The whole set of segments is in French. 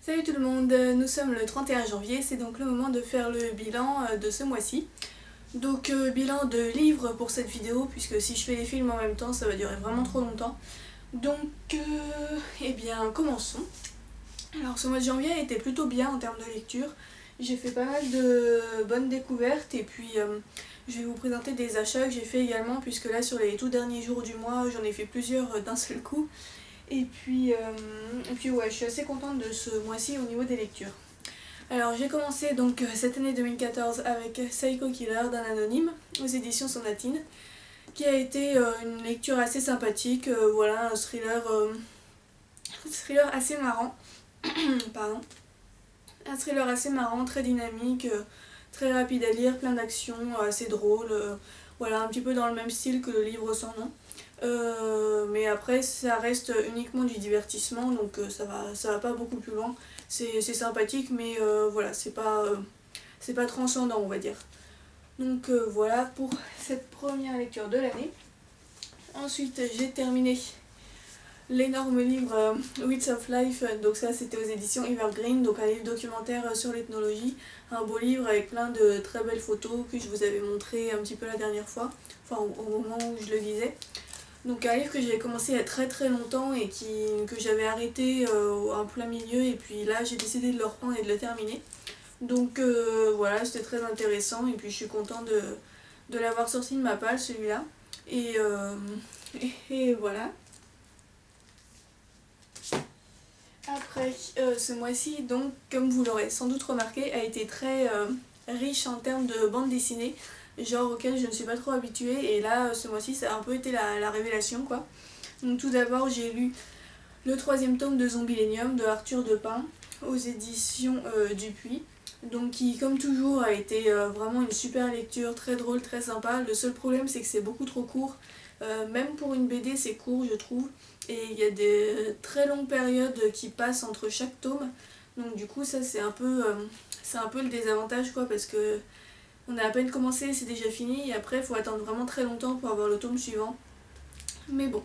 Salut tout le monde, nous sommes le 31 janvier, c'est donc le moment de faire le bilan de ce mois-ci. Donc bilan de livres pour cette vidéo, puisque si je fais les films en même temps, ça va durer vraiment trop longtemps. Donc, eh bien, commençons. Alors ce mois de janvier a été plutôt bien en termes de lecture. J'ai fait pas mal de bonnes découvertes et puis je vais vous présenter des achats que j'ai fait également, puisque là sur les tout derniers jours du mois, j'en ai fait plusieurs d'un seul coup. Et puis ouais, je suis assez contente de ce mois-ci au niveau des lectures. Alors j'ai commencé donc cette année 2014 avec Psycho Killer d'un anonyme aux éditions Sonatine, qui a été une lecture assez sympathique, voilà, un thriller assez marrant, pardon, un thriller assez marrant, très dynamique, très rapide à lire, plein d'action, assez drôle, voilà, un petit peu dans le même style que le livre sans nom. Mais après ça reste uniquement du divertissement, donc ça va pas beaucoup plus loin. C'est sympathique, mais voilà, c'est pas transcendant, on va dire. Donc voilà pour cette première lecture de l'année. Ensuite j'ai terminé l'énorme livre Weeds of Life, donc ça c'était aux éditions Evergreen, donc un livre documentaire sur l'ethnologie, un beau livre avec plein de très belles photos que je vous avais montré un petit peu la dernière fois, enfin au moment où je le lisais. Donc un livre que j'avais commencé il y a très très longtemps et que j'avais arrêté en plein milieu, et puis là j'ai décidé de le reprendre et de le terminer. Donc voilà, c'était très intéressant et puis je suis contente de l'avoir sorti de ma palle celui-là. Et, euh, et voilà. Après, ce mois-ci, donc, comme vous l'aurez sans doute remarqué, a été très riche en termes de bande dessinée, genre auquel je ne suis pas trop habituée, et là, ce mois-ci, ça a un peu été la révélation, quoi. Donc tout d'abord, j'ai lu le troisième tome de Zombilenium de Arthur Depin aux éditions Dupuis. Donc qui, comme toujours, a été vraiment une super lecture, très drôle, très sympa. Le seul problème, c'est que c'est beaucoup trop court. Même pour une BD, c'est court, je trouve. Et il y a des très longues périodes qui passent entre chaque tome. Donc du coup, ça, c'est un peu le désavantage, quoi, parce que on a à peine commencé, c'est déjà fini. Et après, il faut attendre vraiment très longtemps pour avoir le tome suivant. Mais bon,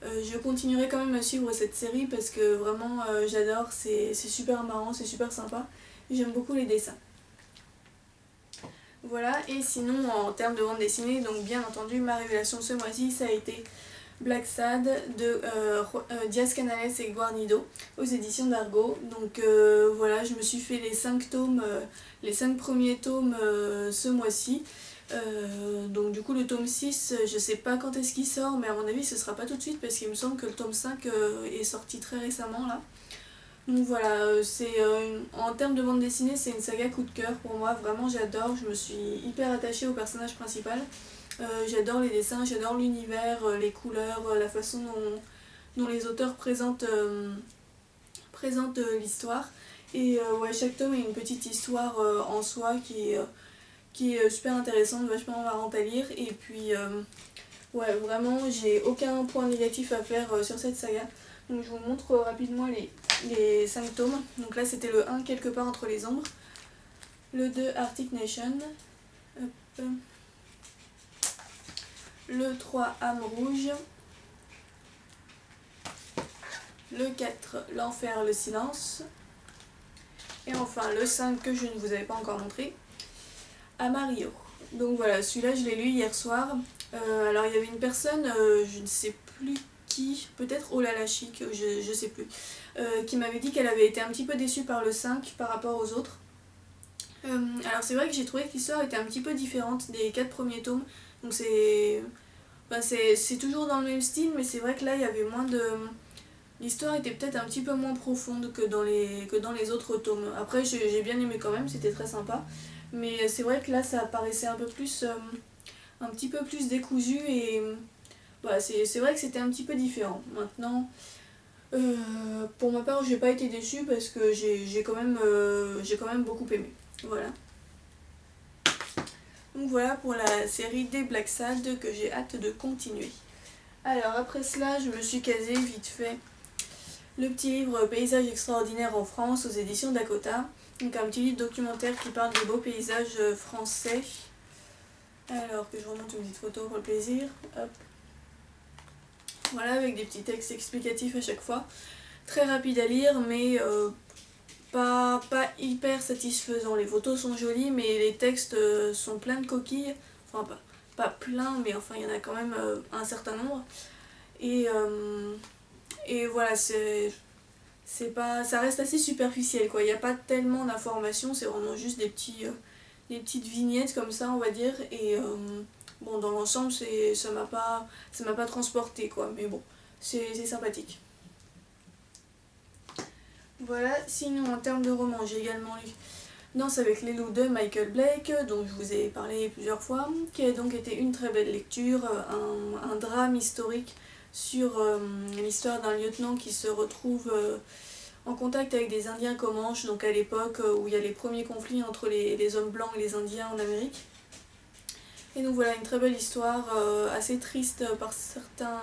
je continuerai quand même à suivre cette série parce que vraiment j'adore, c'est super marrant, c'est super sympa. J'aime beaucoup les dessins. Voilà, et sinon en termes de bande dessinée, donc bien entendu ma révélation ce mois-ci ça a été Black Sad de Diaz Canales et Guarnido aux éditions d'Argo. Donc voilà, je me suis fait les 5 tomes, les 5 premiers tomes ce mois-ci. Donc du coup le tome 6, je sais pas quand est-ce qu'il sort, mais à mon avis ce sera pas tout de suite parce qu'il me semble que le tome 5 est sorti très récemment là. Donc voilà, en termes de bande dessinée, c'est une saga coup de cœur pour moi, vraiment j'adore, je me suis hyper attachée au personnage principal. J'adore les dessins, j'adore l'univers, les couleurs, la façon dont les auteurs présentent l'histoire. Et ouais, chaque tome est une petite histoire en soi qui est super intéressante, vachement marrante à lire. Et puis, ouais, vraiment, j'ai aucun point négatif à faire sur cette saga. Donc je vous montre rapidement les 5 tomes. Donc là, c'était le 1, quelque part entre les ombres. Le 2, Arctic Nation. Hop. Le 3, âme rouge. Le 4, l'enfer, le silence. Et enfin le 5 que je ne vous avais pas encore montré, Amarillo. Donc voilà, celui-là je l'ai lu hier soir. Alors il y avait une personne, je ne sais plus qui, peut-être Olala Chic, je sais plus, qui m'avait dit qu'elle avait été un petit peu déçue par le 5 par rapport aux autres. Alors c'est vrai que j'ai trouvé que l'histoire était un petit peu différente des 4 premiers tomes. Donc c'est toujours dans le même style, mais c'est vrai que là il y avait moins de... L'histoire était peut-être un petit peu moins profonde que dans les autres tomes. Après, j'ai bien aimé quand même, c'était très sympa. Mais c'est vrai que là, ça paraissait un petit peu plus décousu et bah, c'est vrai que c'était un petit peu différent. Maintenant, pour ma part, j'ai pas été déçue parce que j'ai quand même beaucoup aimé. Voilà. Donc voilà pour la série des Black Sad que j'ai hâte de continuer. Alors après cela, je me suis casée vite fait le petit livre Paysages extraordinaires en France aux éditions Dakota. Donc un petit livre documentaire qui parle des beaux paysages français. Alors que je remonte une petite photo pour le plaisir. Hop. Voilà, avec des petits textes explicatifs à chaque fois. Très rapide à lire, mais pas hyper satisfaisant. Les photos sont jolies, mais les textes sont pleins de coquilles. Enfin, pas plein, mais enfin, il y en a quand même un certain nombre. Et, et voilà, ça reste assez superficiel, quoi. Il n'y a pas tellement d'informations, c'est vraiment juste des petites vignettes comme ça, on va dire. Et bon, dans l'ensemble, ça m'a pas transporté, quoi. Mais bon, c'est sympathique. Voilà, sinon en termes de romans, j'ai également lu Danse avec les loups de Michael Blake, dont je vous ai parlé plusieurs fois, qui a donc été une très belle lecture, un drame historique sur l'histoire d'un lieutenant qui se retrouve en contact avec des Indiens Comanches, donc à l'époque où il y a les premiers conflits entre les hommes blancs et les Indiens en Amérique. Et donc voilà, une très belle histoire, assez triste par certains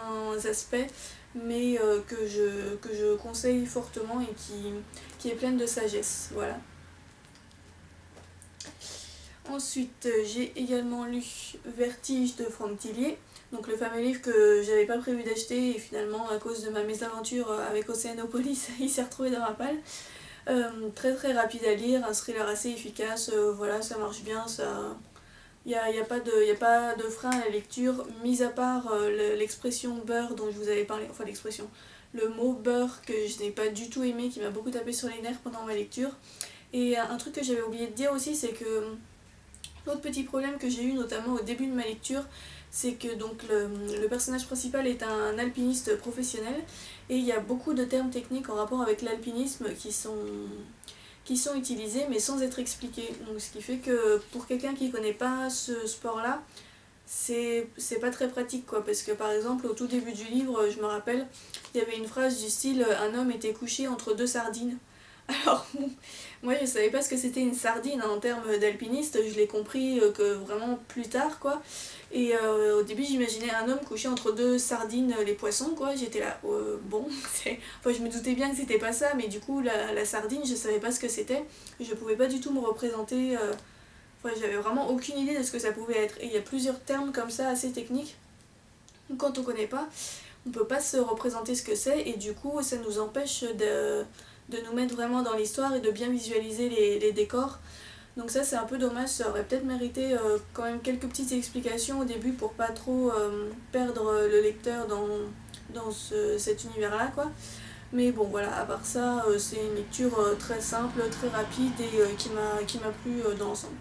aspects, mais que je conseille fortement et qui est pleine de sagesse. Voilà. Ensuite, j'ai également lu Vertige de Franck Tillier, donc le fameux livre que j'avais pas prévu d'acheter et finalement à cause de ma mésaventure avec Océanopolis, il s'est retrouvé dans ma palle. Très très rapide à lire, un thriller assez efficace, voilà, ça marche bien, ça... Il n'y a pas de frein à la lecture, mis à part l'expression beurre dont je vous avais parlé, enfin l'expression, le mot beurre que je n'ai pas du tout aimé, qui m'a beaucoup tapé sur les nerfs pendant ma lecture. Et un truc que j'avais oublié de dire aussi, c'est que l'autre petit problème que j'ai eu notamment au début de ma lecture, c'est que donc le personnage principal est un alpiniste professionnel et il y a beaucoup de termes techniques en rapport avec l'alpinisme qui sont utilisés mais sans être expliqués. Donc, ce qui fait que pour quelqu'un qui ne connaît pas ce sport-là, c'est pas très pratique, quoi, parce que par exemple au tout début du livre, je me rappelle, il y avait une phrase du style un homme était couché entre deux sardines. Alors bon, moi je savais pas ce que c'était une sardine en termes d'alpiniste, je l'ai compris que vraiment plus tard, quoi. Et au début j'imaginais un homme couché entre deux sardines, les poissons, quoi. J'étais là, bon, enfin, je me doutais bien que c'était pas ça, mais du coup la sardine je savais pas ce que c'était, je pouvais pas du tout me représenter, enfin, j'avais vraiment aucune idée de ce que ça pouvait être. Et il y a plusieurs termes comme ça assez techniques, quand on connaît pas, on peut pas se représenter ce que c'est et du coup ça nous empêche de nous mettre vraiment dans l'histoire et de bien visualiser les décors. Donc ça c'est un peu dommage, ça aurait peut-être mérité quand même quelques petites explications au début pour pas trop perdre le lecteur dans cet univers-là, quoi. Mais bon voilà, à part ça, c'est une lecture très simple, très rapide et qui m'a plu dans l'ensemble.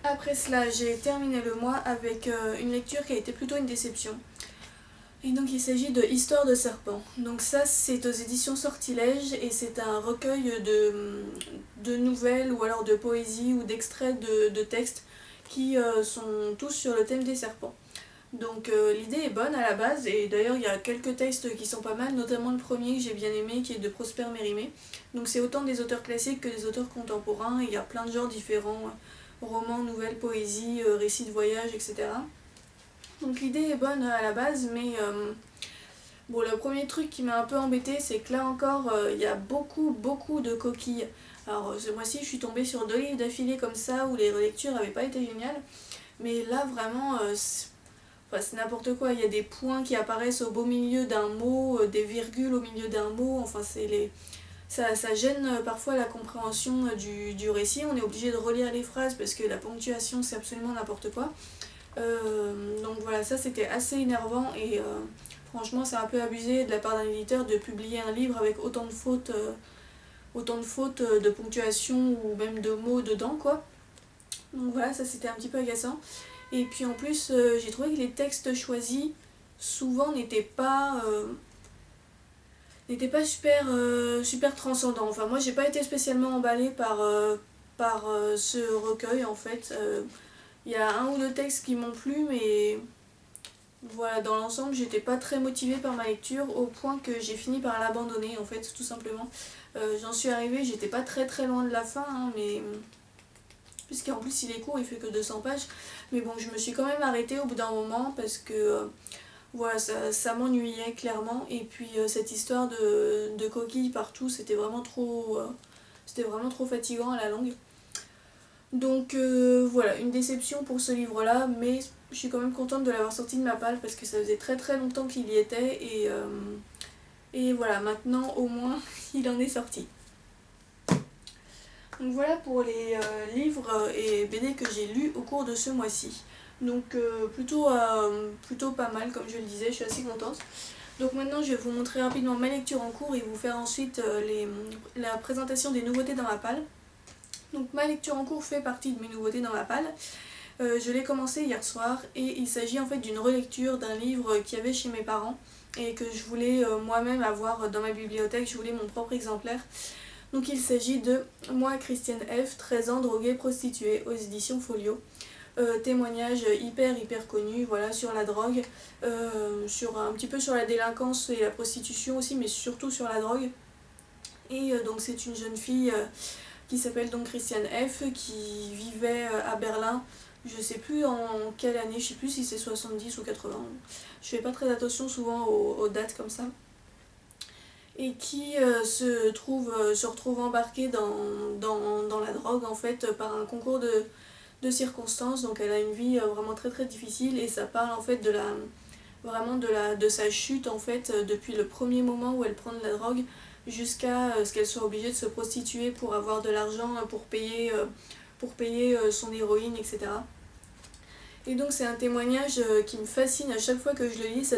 Après cela, j'ai terminé le mois avec une lecture qui a été plutôt une déception. Et donc il s'agit de Histoire de serpent. Donc ça c'est aux éditions Sortilège et c'est un recueil de nouvelles ou alors de poésie ou d'extraits de textes qui sont tous sur le thème des serpents. Donc l'idée est bonne à la base et d'ailleurs il y a quelques textes qui sont pas mal, notamment le premier que j'ai bien aimé qui est de Prosper Mérimée. Donc c'est autant des auteurs classiques que des auteurs contemporains et il y a plein de genres différents, romans, nouvelles, poésie, récits de voyage, etc. Donc l'idée est bonne à la base, mais bon, le premier truc qui m'a un peu embêté, c'est que là encore, il y a beaucoup de coquilles. Alors ce mois-ci, je suis tombée sur 2 livres d'affilée comme ça, où les relectures n'avaient pas été géniales, mais là vraiment, c'est n'importe quoi. Il y a des points qui apparaissent au beau milieu d'un mot, des virgules au milieu d'un mot, enfin ça gêne parfois la compréhension du récit. On est obligé de relire les phrases parce que la ponctuation c'est absolument n'importe quoi. Donc voilà, ça c'était assez énervant et franchement c'est un peu abusé de la part d'un éditeur de publier un livre avec autant de fautes de ponctuation ou même de mots dedans, quoi. Donc voilà, ça c'était un petit peu agaçant. Et puis en plus j'ai trouvé que les textes choisis souvent n'étaient pas super transcendants. Enfin moi j'ai pas été spécialement emballée par ce recueil en fait. Il y a un ou deux textes qui m'ont plu, mais voilà, dans l'ensemble, j'étais pas très motivée par ma lecture, au point que j'ai fini par l'abandonner, en fait, tout simplement. J'en suis arrivée, j'étais pas très loin de la fin, hein, mais puisqu'en plus il est court, il fait que 200 pages. Mais bon, je me suis quand même arrêtée au bout d'un moment, parce que voilà, ça m'ennuyait clairement. Et puis cette histoire de coquilles partout, c'était vraiment trop fatigant à la longue. Donc voilà, une déception pour ce livre-là, mais je suis quand même contente de l'avoir sorti de ma palle parce que ça faisait très longtemps qu'il y était Et voilà, maintenant au moins il en est sorti. Donc voilà pour les livres et BD que j'ai lus au cours de ce mois-ci. Donc plutôt pas mal, comme je le disais, je suis assez contente. Donc maintenant je vais vous montrer rapidement ma lecture en cours et vous faire ensuite la présentation des nouveautés dans ma palle. Donc ma lecture en cours fait partie de mes nouveautés dans ma palle. Je l'ai commencé hier soir et il s'agit en fait d'une relecture d'un livre qu'il y avait chez mes parents et que je voulais moi-même avoir dans ma bibliothèque, je voulais mon propre exemplaire. Donc il s'agit de Moi, Christiane F, 13 ans, droguée, prostituée, aux éditions Folio. Témoignage hyper connu, voilà, sur la drogue, un petit peu sur la délinquance et la prostitution aussi, mais surtout sur la drogue. Et donc c'est une jeune fille qui s'appelle donc Christiane F, qui vivait à Berlin, je sais plus en quelle année, je sais plus si c'est 70 ou 80, je fais pas très attention souvent aux dates comme ça, et qui se retrouve embarquée dans la drogue en fait par un concours de circonstances. Donc elle a une vie vraiment très difficile et ça parle en fait de sa chute en fait depuis le premier moment où elle prend de la drogue jusqu'à ce qu'elle soit obligée de se prostituer pour avoir de l'argent pour payer son héroïne, etc. Et donc c'est un témoignage qui me fascine à chaque fois que je le lis.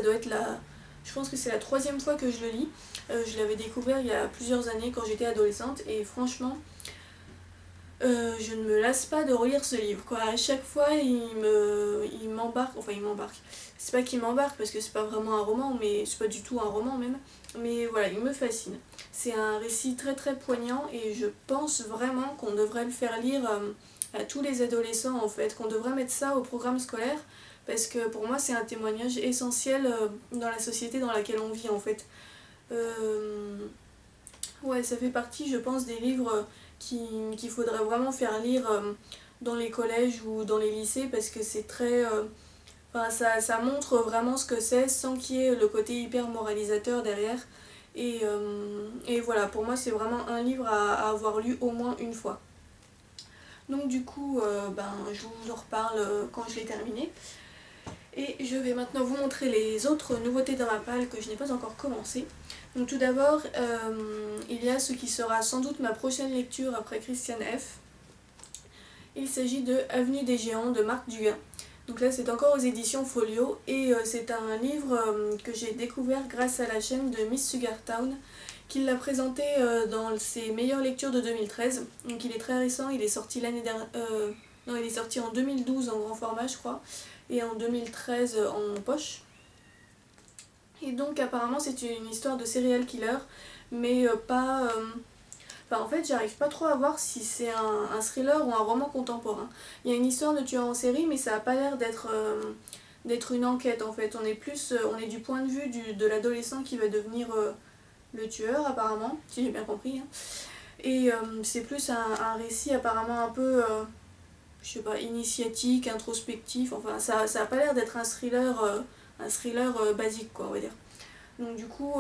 Je pense que c'est la 3e fois que je le lis. Je l'avais découvert il y a plusieurs années quand j'étais adolescente et franchement je ne me lasse pas de relire ce livre, quoi. À chaque fois il m'embarque, enfin il m'embarque, c'est pas qu'il m'embarque parce que c'est pas vraiment un roman, mais c'est pas du tout un roman même, mais voilà, il me fascine. C'est un récit très poignant et je pense vraiment qu'on devrait le faire lire à tous les adolescents en fait, qu'on devrait mettre ça au programme scolaire parce que pour moi c'est un témoignage essentiel dans la société dans laquelle on vit en fait. Ouais, ça fait partie, je pense, des livres qu'il faudrait vraiment faire lire dans les collèges ou dans les lycées parce que c'est enfin, ça montre vraiment ce que c'est sans qu'il y ait le côté hyper moralisateur derrière. Et voilà, pour moi, c'est vraiment un livre à avoir lu au moins une fois. Donc du coup, je vous en reparle quand je l'ai terminé. Et je vais maintenant vous montrer les autres nouveautés dans ma palle que je n'ai pas encore commencé. Donc tout d'abord, il y a ce qui sera sans doute ma prochaine lecture après Christiane F. Il s'agit de Avenue des Géants de Marc Duguin. Donc là c'est encore aux éditions Folio et c'est un livre que j'ai découvert grâce à la chaîne de Miss Sugartown qui l'a présenté dans ses meilleures lectures de 2013. Donc il est très récent, il est sorti l'année dernière, non, il est sorti en 2012 en grand format je crois et en 2013 en poche. Et donc apparemment c'est une histoire de serial killer, mais pas... Enfin en fait j'arrive pas trop à voir si c'est un thriller ou un roman contemporain. Il y a une histoire de tueur en série mais ça a pas l'air d'être une enquête en fait. On est du point de vue de l'adolescent qui va devenir le tueur apparemment, si j'ai bien compris. Hein. Et c'est plus un récit apparemment un peu... je sais pas, initiatique, introspectif, enfin ça a pas l'air d'être un thriller basique quoi on va dire. Donc du coup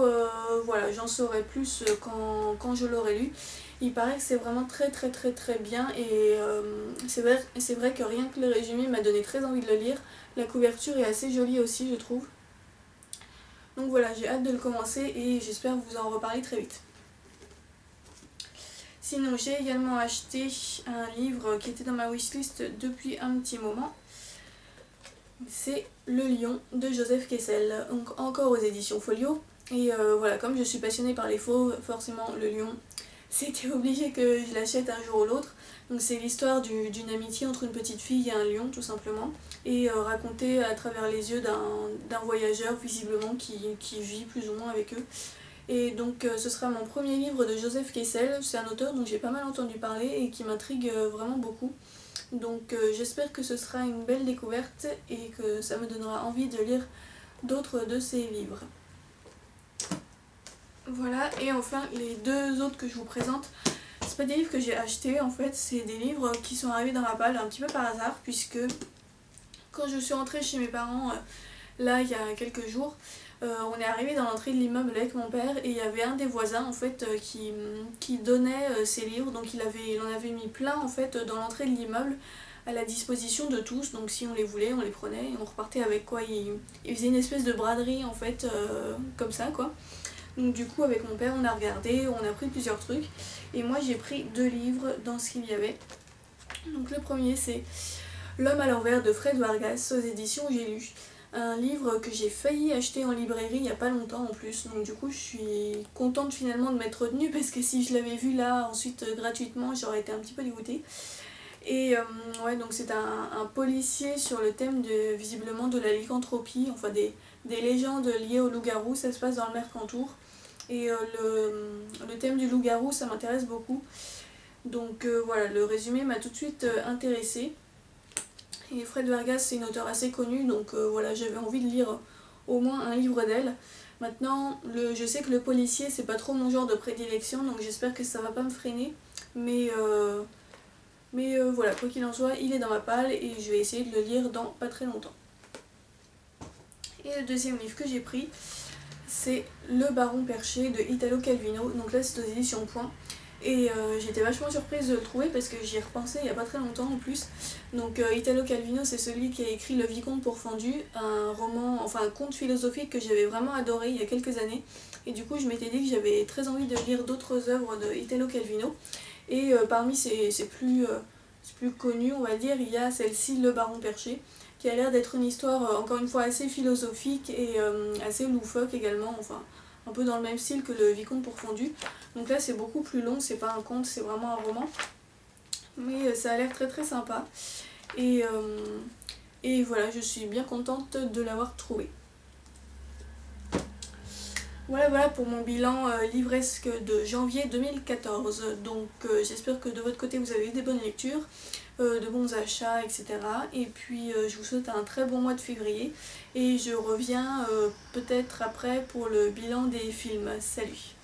voilà, j'en saurai plus quand je l'aurai lu. Il paraît que c'est vraiment très bien et c'est vrai que rien que le résumé m'a donné très envie de le lire. La couverture est assez jolie aussi je trouve. Donc voilà, j'ai hâte de le commencer et j'espère vous en reparler très vite. Sinon, j'ai également acheté un livre qui était dans ma wishlist depuis un petit moment. C'est Le Lion de Joseph Kessel, donc encore aux éditions Folio. Et voilà, comme je suis passionnée par les fauves, forcément Le Lion, c'était obligé que je l'achète un jour ou l'autre. Donc c'est l'histoire d'une amitié entre une petite fille et un lion tout simplement. Et racontée à travers les yeux d'un voyageur visiblement qui vit plus ou moins avec eux. Et donc ce sera mon premier livre de Joseph Kessel, c'est un auteur dont j'ai pas mal entendu parler et qui m'intrigue vraiment beaucoup. Donc j'espère que ce sera une belle découverte et que ça me donnera envie de lire d'autres de ses livres. Voilà, et enfin les deux autres que je vous présente, c'est pas des livres que j'ai achetés en fait, c'est des livres qui sont arrivés dans ma palle un petit peu par hasard puisque quand je suis rentrée chez mes parents là il y a quelques jours, on est arrivé dans l'entrée de l'immeuble avec mon père et il y avait un des voisins en fait qui donnait ses livres, donc il en avait mis plein en fait dans l'entrée de l'immeuble à la disposition de tous, donc si on les voulait on les prenait et on repartait avec quoi. Il faisait une espèce de braderie en fait comme ça quoi. Donc du coup avec mon père on a regardé, on a pris plusieurs trucs et moi j'ai pris 2 livres dans ce qu'il y avait. Donc le premier c'est L'homme à l'envers de Fred Vargas aux éditions J'ai lu. Un livre que j'ai failli acheter en librairie il n'y a pas longtemps en plus, donc du coup je suis contente finalement de m'être retenue parce que si je l'avais vu là ensuite gratuitement j'aurais été un petit peu dégoûtée. Et ouais, donc c'est un policier sur le thème visiblement de la lycanthropie, enfin des légendes liées au loup-garou, ça se passe dans le Mercantour. Et le thème du loup-garou ça m'intéresse beaucoup, donc voilà, le résumé m'a tout de suite intéressée. Et Fred Vargas c'est une auteure assez connue, donc voilà, j'avais envie de lire au moins un livre d'elle. Maintenant, je sais que le policier c'est pas trop mon genre de prédilection, donc j'espère que ça va pas me freiner, mais voilà, quoi qu'il en soit, il est dans ma palle et je vais essayer de le lire dans pas très longtemps. Et le deuxième livre que j'ai pris, c'est Le Baron Perché de Italo Calvino, donc là c'est aux éditions Point. Et j'étais vachement surprise de le trouver parce que j'y ai repensé il y a pas très longtemps en plus. Donc Italo Calvino c'est celui qui a écrit Le Vicomte Pourfendu, un roman, enfin un conte philosophique que j'avais vraiment adoré il y a quelques années. Et du coup je m'étais dit que j'avais très envie de lire d'autres œuvres de Italo Calvino. Et parmi ses plus connues on va dire, il y a celle-ci Le Baron Perché, qui a l'air d'être une histoire encore une fois assez philosophique et assez loufoque également, enfin un peu dans le même style que Le Vicomte Pourfendu. Donc là c'est beaucoup plus long, c'est pas un conte, c'est vraiment un roman. Mais ça a l'air très très sympa. Et voilà, je suis bien contente de l'avoir trouvé. Voilà pour mon bilan livresque de janvier 2014. Donc j'espère que de votre côté vous avez eu des bonnes lectures, de bons achats, etc. Et puis je vous souhaite un très bon mois de février. Et je reviens peut-être après pour le bilan des films. Salut!